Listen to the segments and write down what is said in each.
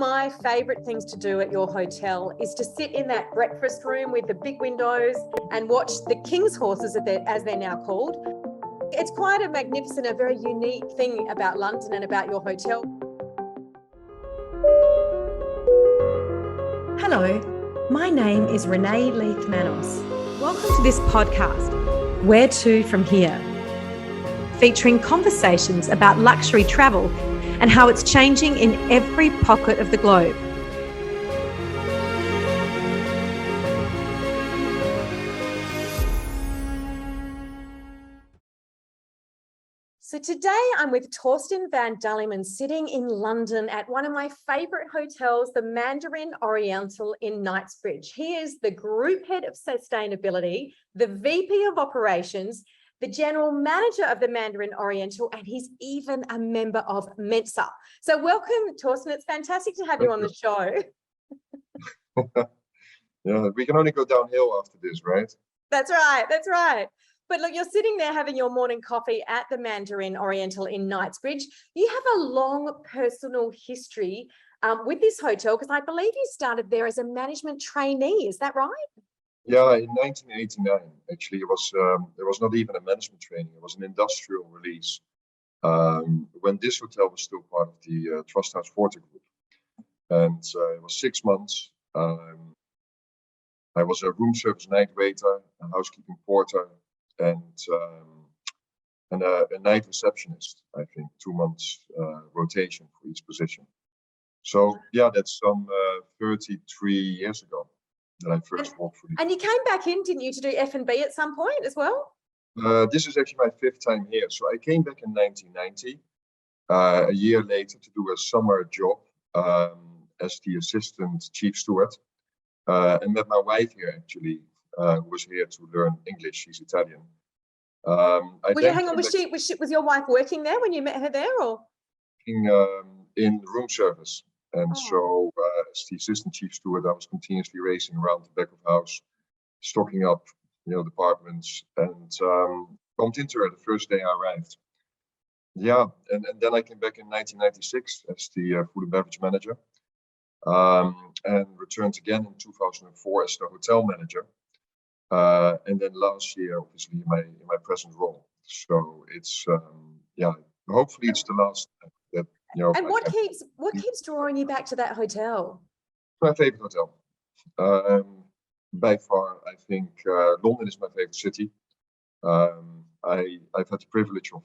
my favourite things to do at your hotel is to sit in that breakfast room with the big windows and watch the king's horses, as they're now called. It's quite a magnificent, a very unique thing about London and about your hotel. Hello, my name is Renee Leith-Manos. Welcome to this podcast, Where to From Here, featuring conversations about luxury travel and how it's changing in every pocket of the globe. So today I'm with Torsten van Dullemen, sitting in London at one of my favourite hotels, the Mandarin Oriental in Knightsbridge. He is the Group Head of Sustainability, the VP of Operations, the General Manager of the Mandarin Oriental, and he's even a member of MENSA. So welcome, Torsten. It's fantastic to have you on the show. Yeah, we can only go downhill after this, right? That's right, that's right. But look, you're sitting there having your morning coffee at the Mandarin Oriental in Knightsbridge. You have a long personal history with this hotel, because I believe you started there as a management trainee. Is that right? Yeah, in 1989, actually, it was not even a management training. It was an industrial release. When this hotel was still part of the Trust House Forte Group. And it was 6 months. I was a room service night waiter, a housekeeping porter, and a night receptionist, I think, 2 months rotation for each position. So yeah, that's some 33 years ago that I first worked for. And you came back in, didn't you, to do F&B at some point as well? This is actually my 5th time here. So I came back in 1990, a year later, to do a summer job as the assistant chief steward, and met my wife here, actually, who was here to learn English. She's Italian. Was your wife working there when you met her there, or? In room service. And so as the assistant chief steward, I was continuously racing around the back of house, stocking up, departments, and bumped into her the first day I arrived. Yeah, and then I came back in 1996 as the food and beverage manager, and returned again in 2004 as the hotel manager, and then last year, obviously, in my present role. So it's hopefully it's the last that. And what keeps drawing you back to that hotel? My favorite hotel. By far, I think London is my favorite city. I've had the privilege of,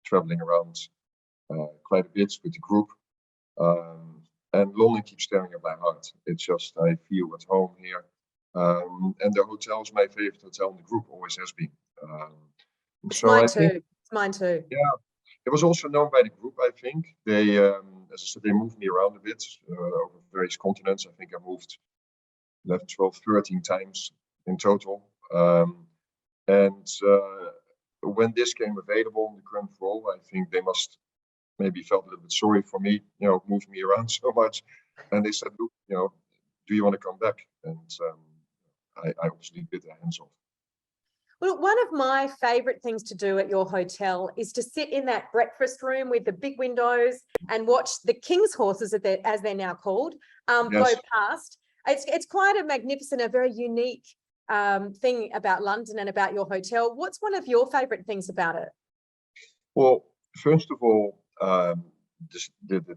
traveling around quite a bit with the group, and London keeps staring at my heart. It's just I feel at home here, and the hotel is my favorite hotel in the group. Always has been. It's mine too. Yeah. It was also known by the group, I think. They, as I said, they moved me around a bit over various continents. I think I moved 11, 12, 13 times in total. And when this came available in the current role, I think they must maybe felt a little bit sorry for me, moving me around so much. And they said, look, do you want to come back? And I obviously bit their hands off. Well, one of my favourite things to do at your hotel is to sit in that breakfast room with the big windows and watch the king's horses, as they're now called, go past. It's quite a magnificent, a very unique thing about London and about your hotel. What's one of your favourite things about it? Well, first of all, the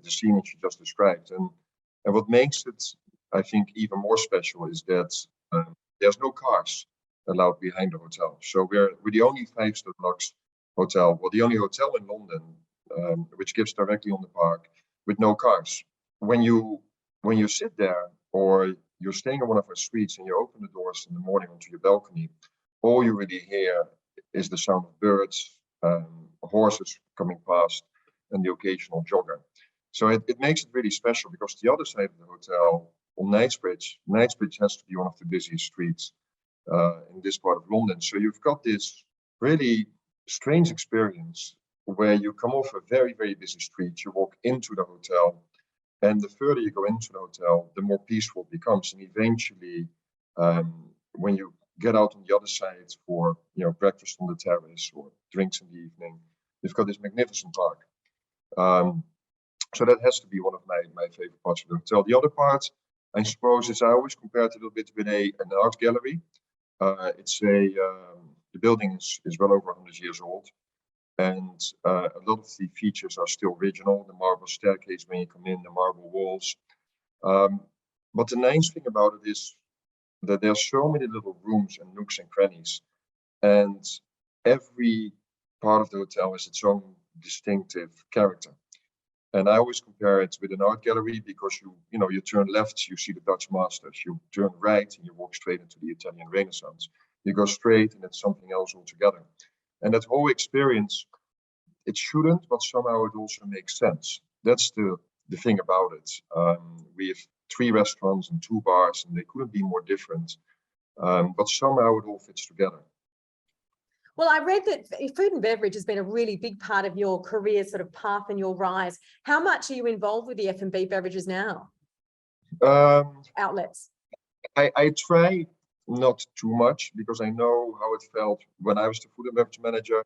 scene that you just described, and what makes it, I think, even more special is that there's no cars allowed behind the hotel. So we're the only 5-star deluxe hotel, the only hotel in London, which gives directly on the park with no cars. When you sit there, or you're staying on one of our suites and you open the doors in the morning onto your balcony, all you really hear is the sound of birds, horses coming past, and the occasional jogger. So it makes it really special, because the other side of the hotel on Knightsbridge has to be one of the busiest streets in this part of London. So you've got this really strange experience where you come off a very, very busy street, you walk into the hotel, and the further you go into the hotel, the more peaceful it becomes. And eventually, when you get out on the other side for breakfast on the terrace or drinks in the evening, you've got this magnificent park. So that has to be one of my favorite parts of the hotel. The other part, I suppose, is I always compare it a little bit with an art gallery. The building is well over 100 years old, and a lot of the features are still original. The marble staircase when you come in, the marble walls. But the nice thing about it is that there's so many little rooms and nooks and crannies, and every part of the hotel has its own distinctive character. And I always compare it with an art gallery because you turn left, you see the Dutch masters. You turn right and you walk straight into the Italian Renaissance. You go straight and it's something else altogether. And that whole experience, it shouldn't, but somehow it also makes sense. That's the thing about it. We have 3 restaurants and 2 bars, and they couldn't be more different. But somehow it all fits together. Well, I read that food and beverage has been a really big part of your career sort of path and your rise. How much are you involved with the F&B beverages now? Outlets. I try not too much because I know how it felt when I was the food and beverage manager,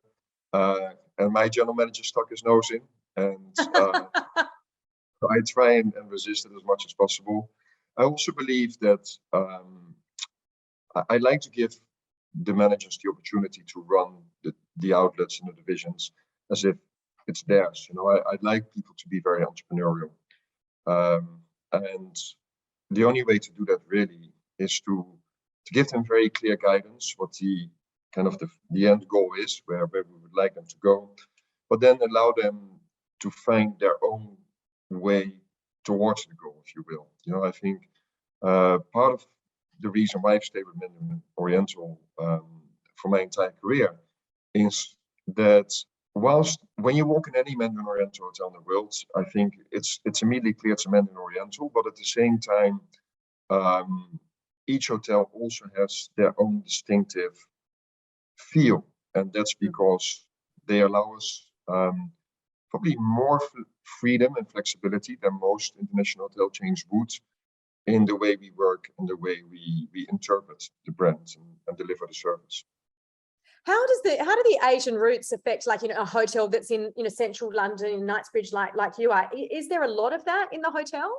and my general manager stuck his nose in, and I try and resist it as much as possible. I also believe that I like to give the managers the opportunity to run the outlets and the divisions as if it's theirs. I'd like people to be very entrepreneurial, and the only way to do that really is to give them very clear guidance what the end goal is, where we would like them to go, but then allow them to find their own way towards the goal, if you will. I think part of the reason why I've stayed with Mandarin Oriental for my entire career is that when you walk in any Mandarin Oriental hotel in the world, I think it's immediately clear it's a Mandarin Oriental, but at the same time, each hotel also has their own distinctive feel, and that's because they allow us probably more freedom and flexibility than most international hotel chains would in the way we work and the way we interpret the brand and deliver the service. How do the Asian roots affect, a hotel that's in central London, in Knightsbridge, like you are? Is there a lot of that in the hotel?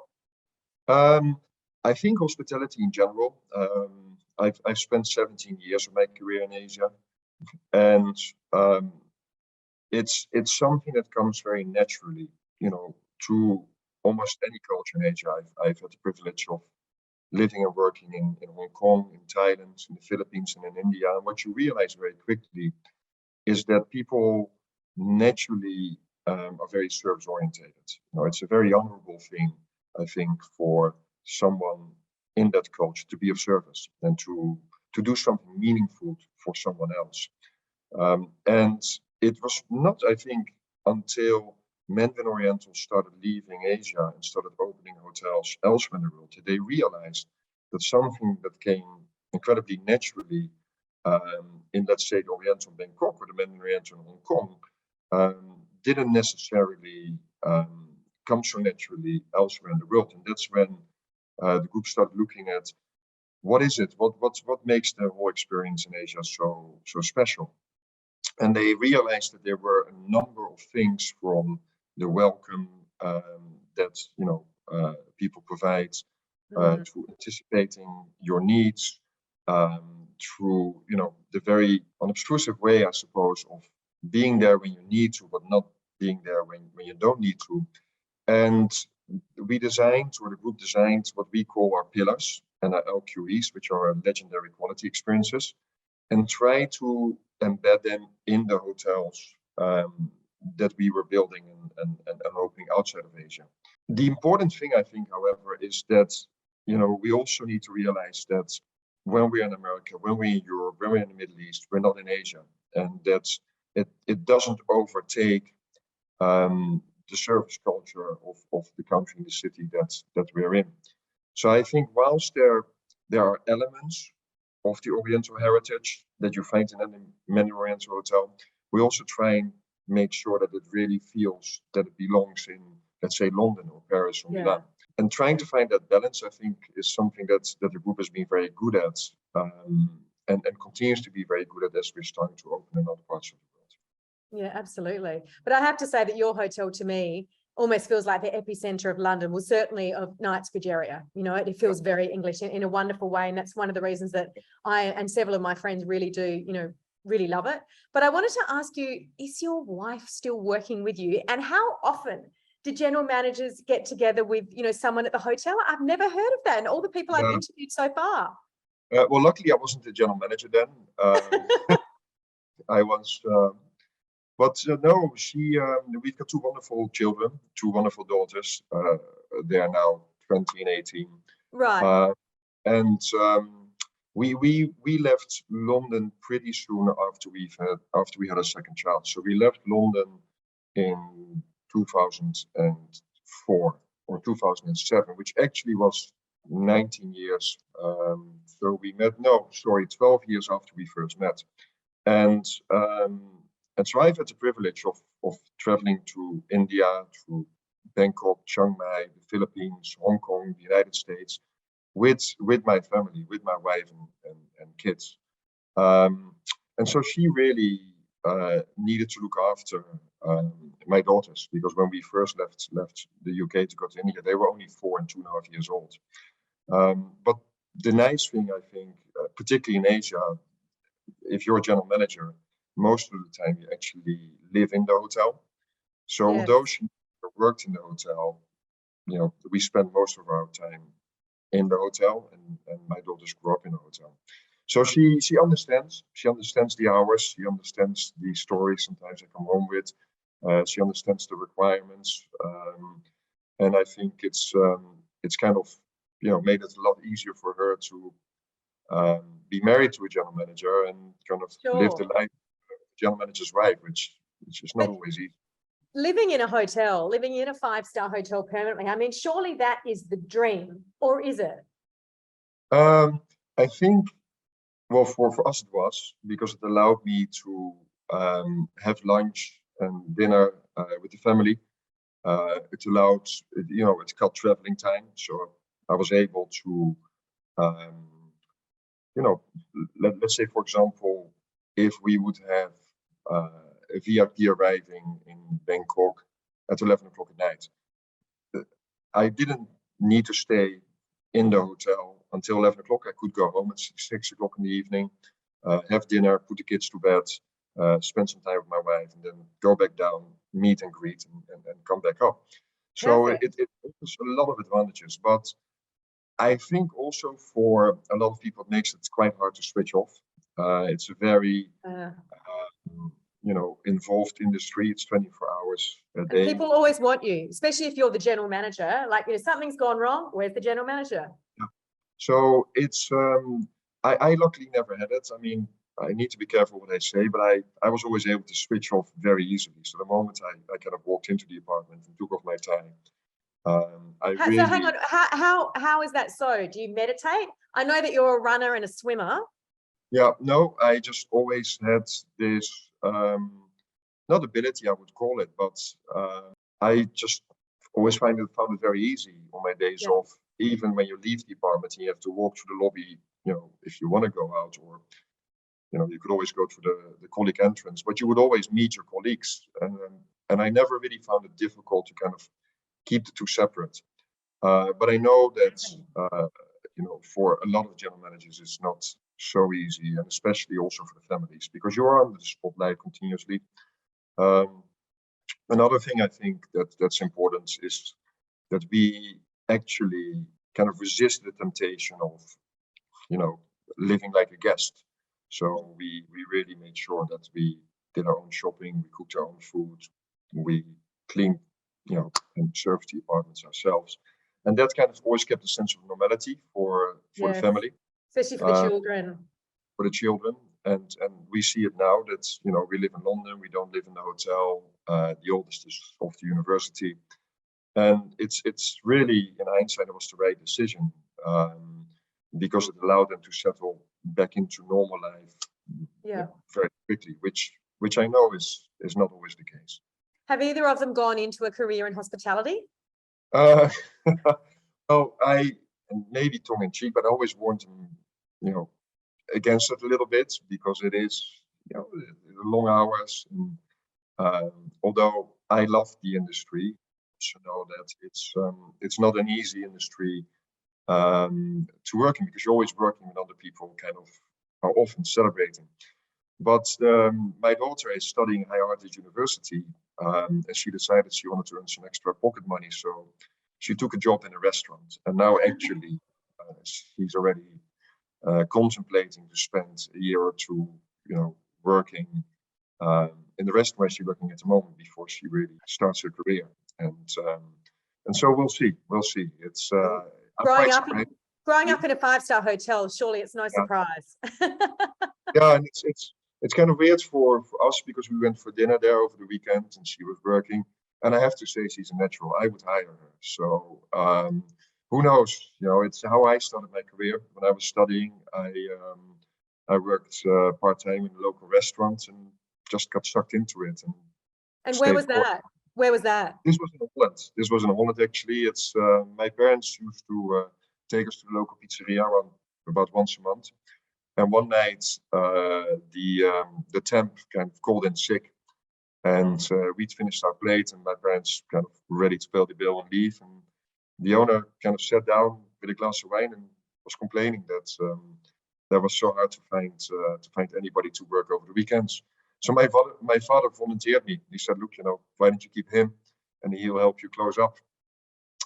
I think hospitality in general. I've spent 17 years of my career in Asia, and it's something that comes very naturally, to almost any culture in Asia. I've had the privilege of living and working in Hong Kong, in Thailand, in the Philippines, and in India. And what you realize very quickly is that people naturally are very service oriented. It's a very honorable thing, I think, for someone in that culture to be of service and to do something meaningful for someone else. And it was not, I think, until Mandarin Oriental started leaving Asia and started opening hotels elsewhere in the world that they realized that something that came incredibly naturally in, let's say, the Oriental in Bangkok or the Mandarin Oriental in Hong Kong didn't necessarily come so naturally elsewhere in the world. And that's when the group started looking at what is it, what makes the whole experience in Asia so special. And they realized that there were a number of things, from the welcome that people provide, to anticipating your needs, through the very unobtrusive way, I suppose, of being there when you need to, but not being there when you don't need to. And we designed, or the group designed, what we call our pillars and our LQEs, which are our legendary quality experiences, and try to embed them in the hotels that we were building and opening outside of Asia. The important thing, I think, however, is that we also need to realize that when we're in America, when we're in Europe, when we're in the Middle East, we're not in Asia, and that it doesn't overtake the service culture of the country and the city that we're in. So I think whilst there are elements of the Oriental heritage that you find in any Mandarin Oriental hotel, we also try and make sure that it really feels that it belongs in, let's say, London or Paris or Milan. And trying to find that balance, I think, is something that the group has been very good at, and continues to be very good at as we're starting to open in other parts of the world. Yeah, absolutely. But I have to say that your hotel, to me, almost feels like the epicenter of London, well, certainly of Knightsbridge area. You know, it feels very English in a wonderful way. And that's one of the reasons that I and several of my friends really do, you know, really love it. But I wanted to ask you, is your wife still working with you? And how often do general managers get together with, you know, someone at the hotel? I've never heard of that. And all the people I've interviewed so far. Well, luckily I wasn't the general manager then. I was, no, we've got two wonderful children, two wonderful daughters. They are now 20 and 18. Right. We left London pretty soon after we had a second child. So we left London in 2004 or 2007, which actually was 19 years. So we met, 12 years after we first met. And so I've had the privilege of traveling to India, to Bangkok, Chiang Mai, the Philippines, Hong Kong, the United States, with my family, with my wife and kids. And so she really needed to look after my daughters, because when we first left the UK to go to India, they were only 4 and 2.5 years old. But the nice thing, I think, particularly in Asia, if you're a general manager, most of the time you actually live in the hotel. So although she worked in the hotel, you know, we spent most of our time in the hotel, and my daughters grew up in the hotel. So she understands the hours, she understands the stories sometimes I come home with, she understands the requirements, and I think it's kind of, you know, made it a lot easier for her to be married to a general manager and kind of live the life of a general manager's wife, which is not always easy. Living in a hotel, living in a 5-star hotel permanently, I mean, surely that is the dream, or is it? I think, well, for us it was, because it allowed me to have lunch and dinner with the family. It allowed, you know, it cut traveling time, so I was able to, you know, let's say, for example, if we would have a VIP arriving in Bangkok at 11 o'clock at night, I didn't need to stay in the hotel until 11 o'clock. I could go home at 6 o'clock in the evening, have dinner, put the kids to bed, spend some time with my wife, and then go back down, meet and greet, and come back up. So it offers a lot of advantages, but I think also for a lot of people, it makes it quite hard to switch off. It's a very, you know, involved industry. It's 24 hours a day. And people always want you, especially if you're the general manager. Like, you know, something's gone wrong, where's the general manager? Yeah. So it's, I luckily never had it. I mean, I need to be careful what I say, but I was always able to switch off very easily. So the moment I kind of walked into the apartment and took off my tie, So hang on, how is that so? Do you meditate? I know that you're a runner and a swimmer. Yeah, no, I just always had this, not ability, I would call it, but I just always found it very easy on my days off. Even when you leave the apartment and you have to walk through the lobby, you know, if you want to go out, or, you know, you could always go through the colleague entrance, but you would always meet your colleagues. And I never really found it difficult to kind of keep the two separate. But I know that, you know, for a lot of general managers, it's not so easy, and especially also for the families, because you're under the spotlight continuously. Another thing I think that's important is that we actually kind of resist the temptation of, you know, living like a guest. So we really made sure that we did our own shopping, we cooked our own food, we cleaned, you know, and served the apartments ourselves, and that kind of always kept a sense of normality for the family, especially for the children. For the children, and we see it now that, you know, we live in London, we don't live in the hotel. The oldest is off to university, and it's really, in hindsight, it was the right decision, because it allowed them to settle back into normal life, you know, very quickly, which I know is not always the case. Have either of them gone into a career in hospitality? Well, maybe tongue in cheek, but I always warned them, you know, against it a little bit, because it is, you know, long hours. And although I love the industry, also know that it's not an easy industry to work in, because you're always working with other people, kind of are often celebrating. But my daughter is studying higher art at university, and she decided she wanted to earn some extra pocket money, so she took a job in a restaurant, and now actually she's already contemplating to spend a year or two, working in the restaurant where she's working at the moment before she really starts her career. And so we'll see. It's growing up in a 5-star hotel. Surely it's no surprise. Yeah, and it's kind of weird for us, because we went for dinner there over the weekend and she was working. And I have to say, she's a natural. I would hire her. So who knows? It's how I started my career. When I was studying, I worked part-time in a local restaurant and just got sucked into it. And where was that? Where was that? This was in Holland. This was in Holland, actually. It's my parents used to take us to the local pizzeria about once a month. And one night, the temp kind of called in sick, and we'd finished our plate, and my parents kind of were ready to pay the bill and leave. And the owner kind of sat down with a glass of wine and was complaining that that was so hard to find anybody to work over the weekends. So my father volunteered me. He said, "Look, why don't you keep him, and he'll help you close up."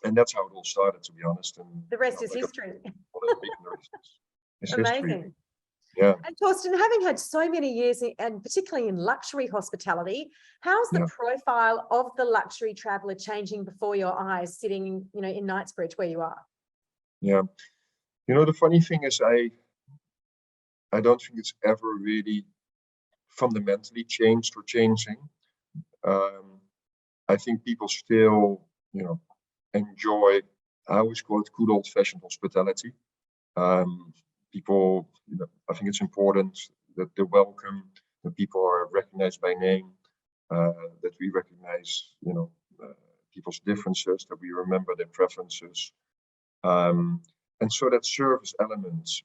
And that's how it all started, to be honest. And the rest is history. It's amazing. History. Yeah. And Torsten, having had so many years, and particularly in luxury hospitality, how's the profile of the luxury traveller changing before your eyes, sitting, in Knightsbridge where you are? Yeah. The funny thing is, I don't think it's ever really fundamentally changed or changing. I think people still, enjoy, I always call it good old-fashioned hospitality. People, I think it's important that they're welcome, that people are recognized by name, that we recognize, people's differences, that we remember their preferences. And so that service elements.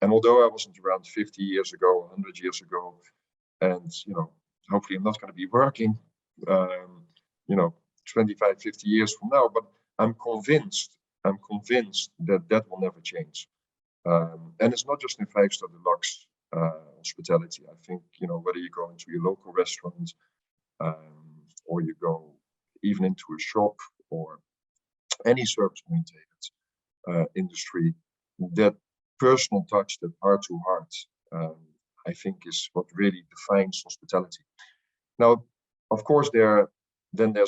And although I wasn't around 50 years ago, 100 years ago, and, hopefully I'm not going to be working, 25, 50 years from now, but I'm convinced that will never change. And it's not just in 5-star deluxe hospitality. I think, whether you go into your local restaurant, or you go even into a shop, or any service-oriented industry, that personal touch, that heart-to-heart, I think is what really defines hospitality. Now, of course, there's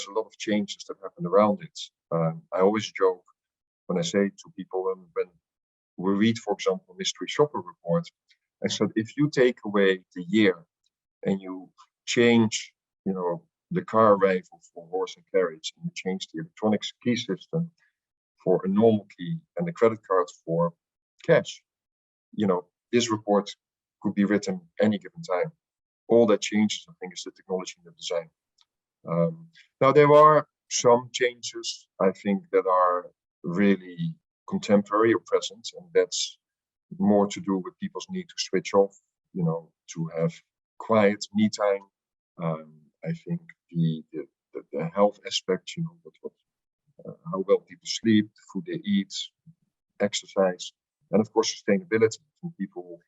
a lot of changes that happen around it. I always joke when I say to people, when we read, for example, Mystery Shopper Report, I said, if you take away the year and you change, the car arrival for horse and carriage, and you change the electronic key system for a normal key and the credit card for cash, this report could be written any given time. All that changes, I think, is the technology and the design. Now, there are some changes, I think, that are really contemporary or present, and that's more to do with people's need to switch off, to have quiet me time. I think the health aspect, how well people sleep, the food they eat, exercise, and of course sustainability. And people,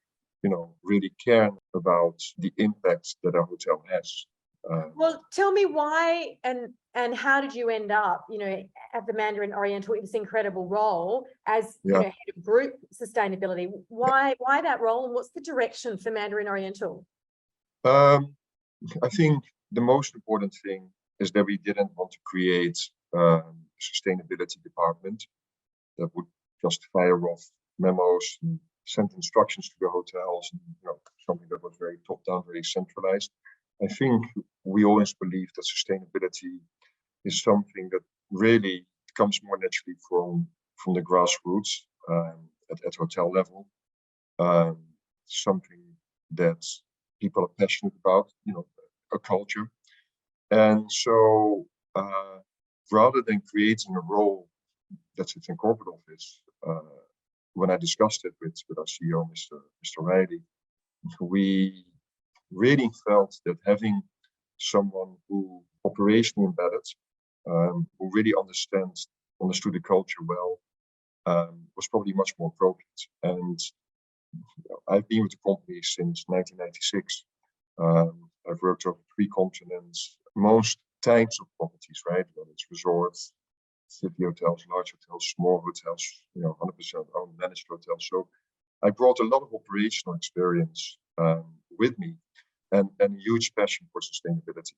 really care about the impact that a hotel has. Well, tell me why and how did you end up, at the Mandarin Oriental in this incredible role as head of group sustainability? Why that role, and what's the direction for Mandarin Oriental? I think the most important thing is that we didn't want to create a sustainability department that would just fire off memos and send instructions to the hotels, and something that was very top-down, very centralized. I think we always believe that sustainability is something that really comes more naturally from the grassroots at hotel level. Something that people are passionate about, a culture. And so rather than creating a role that sits in corporate office, when I discussed it with our CEO, Mr. Riley, we really felt that having someone who operationally embedded, who really understood the culture well, was probably much more appropriate. And I've been with the company since 1996. I've worked over 3 continents, most types of properties, right? Whether it's resorts, city hotels, large hotels, small hotels, 100% owned managed hotels. So I brought a lot of operational experience with me and a huge passion for sustainability.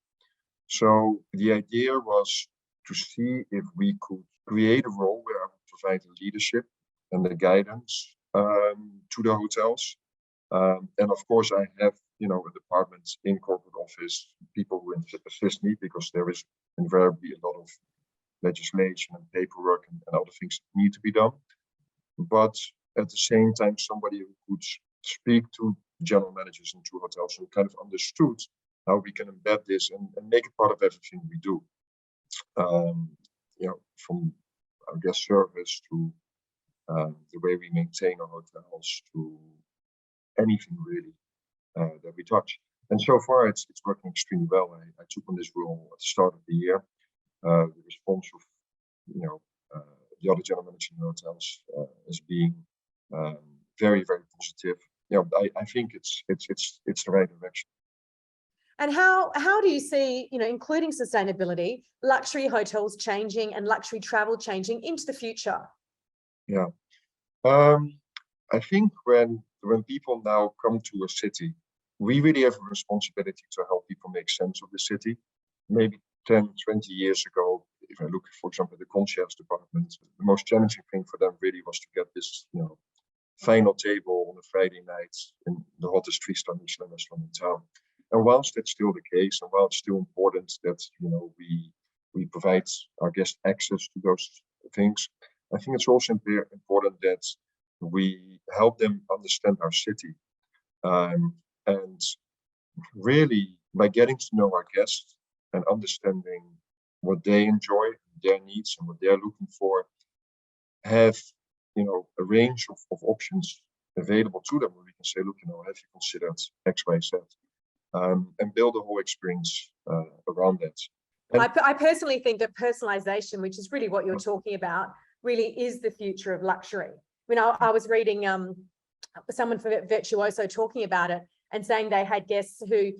So the idea was to see if we could create a role where I would provide the leadership and the guidance to the hotels. And of course, I have, a department in corporate office, people who assist me, because there is invariably a lot of legislation and paperwork and other things that need to be done. But at the same time, somebody who could speak to general managers in 2 hotels who kind of understood how we can embed this and make it part of everything we do. From our guest service to the way we maintain our hotels to anything really that we touch. And so far, it's working extremely well. I took on this role at the start of the year. The response of the other general managers in the hotels as being very, very positive. I think it's the right direction. And how do you see, including sustainability, luxury hotels changing and luxury travel changing into the future? Yeah, I think when people now come to a city, we really have a responsibility to help people make sense of the city. Maybe 10, 20 years ago, if I look, for example, at the concierge department, the most challenging thing for them really was to get this, final table on a Friday night in the hottest 3-star Michelin restaurant in town. And whilst that's still the case, and while it's still important that we provide our guests access to those things, I think it's also important that we help them understand our city. And really, by getting to know our guests and understanding what they enjoy, their needs, and what they're looking for, have a range of options available to them, where we can say, look, have you considered X, Y, Z, and build a whole experience around that. And I personally think that personalization, which is really what you're talking about, really is the future of luxury. I was reading someone for Virtuoso talking about it and saying they had guests who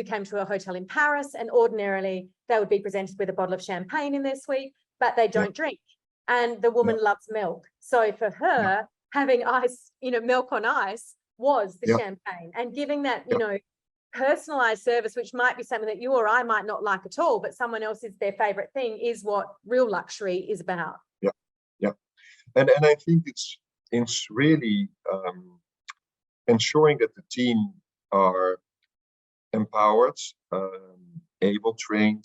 came to a hotel in Paris, and ordinarily they would be presented with a bottle of champagne in their suite, but they don't drink. And the woman loves milk. So for her, having ice, milk on ice was the champagne, and giving that, personalized service, which might be something that you or I might not like at all, but someone else's their favorite thing, is what real luxury is about. Yeah. And I think it's really ensuring that the team are empowered, able, trained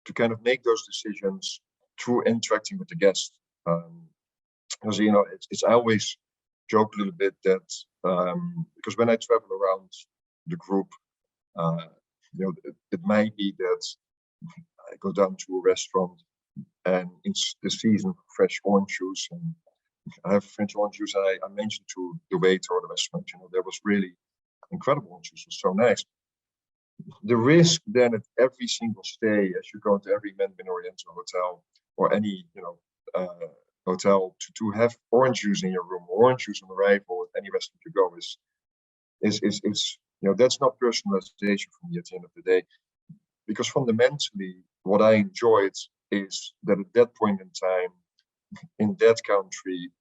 to kind of make those decisions through interacting with the guest. Because I always joke a little bit that because when I travel around the group, it might be that I go down to a restaurant and it's the season for fresh orange juice, and I have French orange juice. I mentioned to the waiter or the restaurant, there was really incredible orange juice. It was so nice. The risk then at every single stay, as you go to every Mandarin Oriental hotel or any hotel, to have orange juice in your room, orange juice on arrival at any restaurant you go, is that's not personalization for me at the end of the day. Because fundamentally, what I enjoyed is that at that point in time, in that country,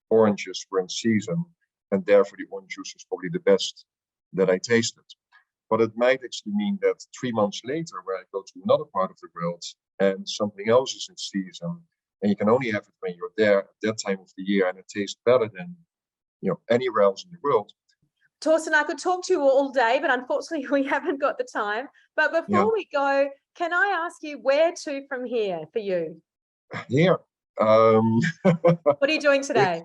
oranges were in season, and therefore the orange juice is probably the best that I tasted. But it might actually mean that 3 months later, where I go to another part of the world and something else is in season, and you can only have it when you're there at that time of the year, and it tastes better than anywhere else in the world. Torsten, I could talk to you all day, but unfortunately we haven't got the time. But before we go, can I ask you where to from here for you? Here. What are you doing today?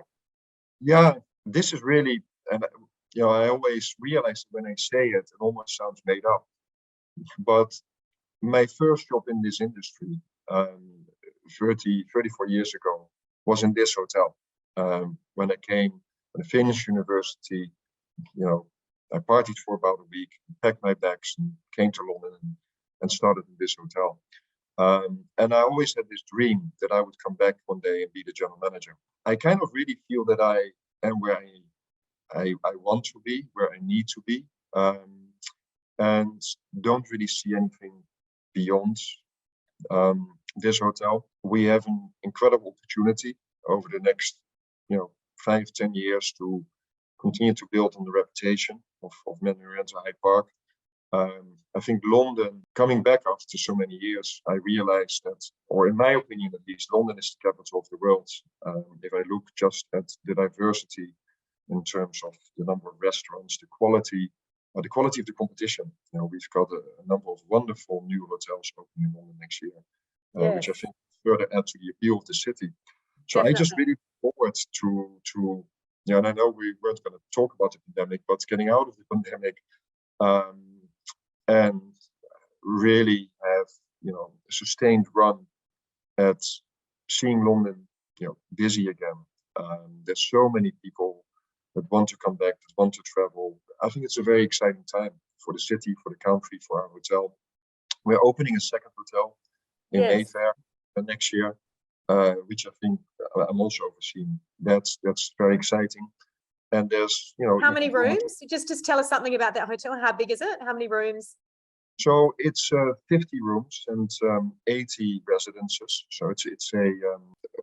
This is really, and I always realize when I say it, it almost sounds made up. But my first job in this industry, 34 years ago, was in this hotel. When I finished university, I partied for about a week, packed my bags, and came to London and started in this hotel. And I always had this dream that I would come back one day and be the general manager. I kind of really feel that I am where I want to be, where I need to be, and don't really see anything beyond this hotel. We have an incredible opportunity over the next, 5-10 years to continue to build on the reputation of Mandarin Oriental Hyde Park. I think London, coming back after so many years, I realized that, or in my opinion at least, London is the capital of the world. If I look just at the diversity in terms of the number of restaurants, the quality of the competition. We've got a number of wonderful new hotels opening in London next year, which I think further add to the appeal of the city. So I just really look forward to and I know we weren't going to talk about the pandemic, but getting out of the pandemic and really have a sustained run at seeing London busy again. There's so many people that want to come back, that want to travel. I think it's a very exciting time for the city, for the country, for our hotel. We're opening a second hotel in Mayfair next year, which I think I'm also overseeing. That's very exciting. And there's how many rooms? Just tell us something about that hotel. How big is it? How many rooms? So it's 50 rooms and 80 residences. So it's a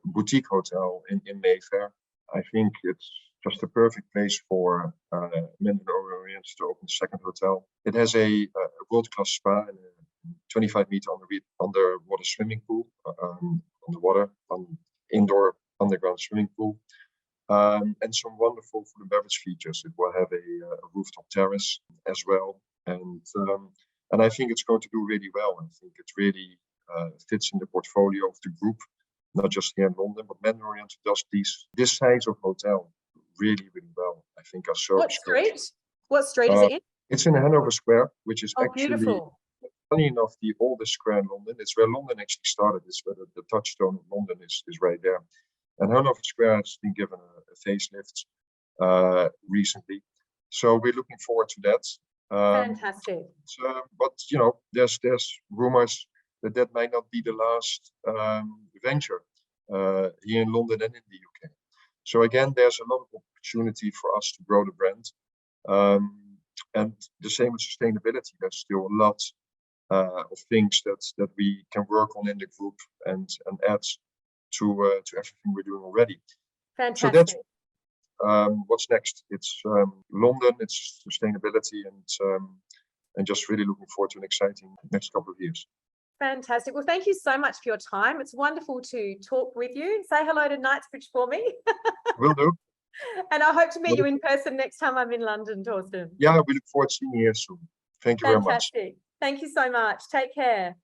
boutique hotel in Mayfair. I think it's just a perfect place for Mandarin Oriental to open the second hotel. It has a world-class spa and a 25-meter underwater swimming pool, indoor underground swimming pool, and some wonderful food and beverage features. It will have a rooftop terrace as well, and I think it's going to do really well. I think it really fits in the portfolio of the group, not just here in London, but Mandarin Oriental does this size of hotel really, really well. I think our service. What street is it in? It's in Hanover Square, which is actually, beautiful. Funny enough, the oldest square in London. It's where London actually started. It's where the touchstone of London is right there. And Hanover Square has been given a facelift recently. So we're looking forward to that. Fantastic. But there's rumors that might not be the last venture here in London and in the UK. So again, there's a lot of opportunity for us to grow the brand, and the same with sustainability. There's still a lot of things that we can work on in the group and add to everything we're doing already. Fantastic. So that's what's next. It's London, it's sustainability, and just really looking forward to an exciting next couple of years. Fantastic. Well, thank you so much for your time. It's wonderful to talk with you. Say hello to Knightsbridge for me. Will do. And I hope to meet you in person next time I'm in London, Torsten. Yeah, we look forward to seeing you here soon. Thank you very much. Fantastic. Thank you so much. Take care.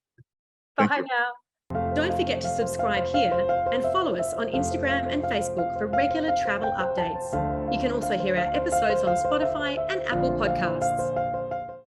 Bye now. Don't forget to subscribe here and follow us on Instagram and Facebook for regular travel updates. You can also hear our episodes on Spotify and Apple Podcasts.